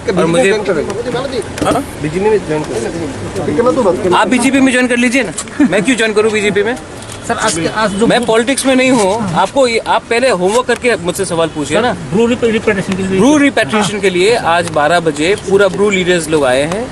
और मुझे आप बीजेपी में ज्वाइन कर लीजिए ना, मैं क्यों ज्वाइन करूँ बीजेपी में? सर आज जो मैं पॉलिटिक्स में नहीं हूँ। आपको आप पहले होमवर्क करके मुझसे सवाल पूछिए ना। ब्रू रिपेट्रेशन के लिए ब्रू रिपेट्रिएशन के लिए आज 12 बजे पूरा ब्रू लीडर्स लोग आए हैं।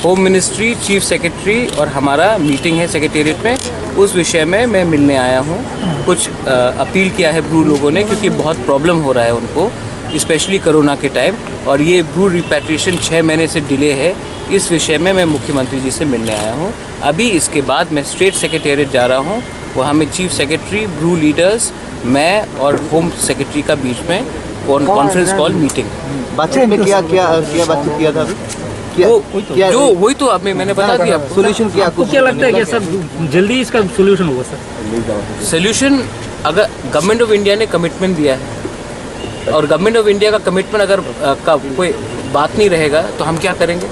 होम मिनिस्ट्री, चीफ सेक्रेटरी और हमारा मीटिंग है सेक्रेटेरिएट में। उस विषय में मैं मिलने आया हूँ। कुछ अपील किया है ब्रू लोगों ने, क्योंकि बहुत प्रॉब्लम हो रहा है उनको, स्पेशली कोरोना के टाइम, और ये ब्रू रिपेट्रिएशन 6 महीने से डिले है। इस विषय में मैं मुख्यमंत्री जी से मिलने आया हूँ। अभी इसके बाद मैं स्टेट सेक्रेटेरिएट जा रहा हूँ। वहाँ में चीफ सेक्रेटरी, ब्रू लीडर्स, मैं और होम सेक्रेटरी का बीच में कॉन्फ्रेंस कॉल मीटिंग। बातचीत में क्या बातचीत किया था अभी? वही तो अब मैंने बता दिया। सोल्यूशन क्या? आपको क्या लगता है कि सर जल्दी इसका सोल्यूशन होगा सर? सोल्यूशन, अगर गवर्नमेंट ऑफ इंडिया ने कमिटमेंट दिया है और गवर्नमेंट ऑफ इंडिया का कमिटमेंट अगर का कोई बात नहीं रहेगा तो हम क्या करेंगे?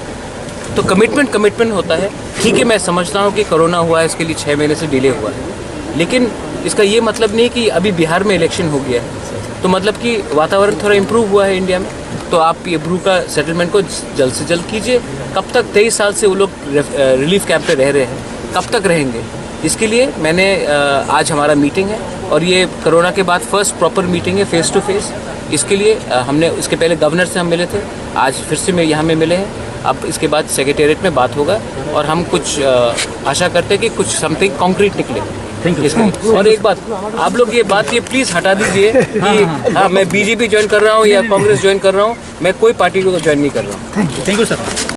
तो कमिटमेंट होता है। ठीक है, मैं समझता हूँ कि कोरोना हुआ है, इसके लिए 6 महीने से डिले हुआ है, लेकिन इसका ये मतलब नहीं कि अभी बिहार में इलेक्शन हो गया है तो मतलब कि वातावरण थोड़ा इम्प्रूव हुआ है इंडिया में। तो आप ये ब्रू का सेटलमेंट को जल्द से जल्द कीजिए। कब तक 23 साल से वो लोग रिलीफ कैंप पे रह रहे हैं, कब तक रहेंगे? इसके लिए मैंने आज हमारा मीटिंग है और ये कोरोना के बाद फर्स्ट प्रॉपर मीटिंग है फेस टू फेस। इसके लिए हमने इसके पहले गवर्नर से हम मिले थे, आज फिर से मैं यहाँ में मिले हैं। अब इसके बाद सेक्रेटेरिएट में बात होगा और हम कुछ आशा करते हैं कि कुछ समथिंग कॉन्क्रीट निकले। Thank you. और एक बात, आप लोग ये बात प्लीज़ हटा दीजिए कि हाँ मैं बीजेपी ज्वाइन कर रहा हूँ या कांग्रेस ज्वाइन कर रहा हूँ। मैं कोई पार्टी को ज्वाइन नहीं कर रहा हूँ। Thank you sir.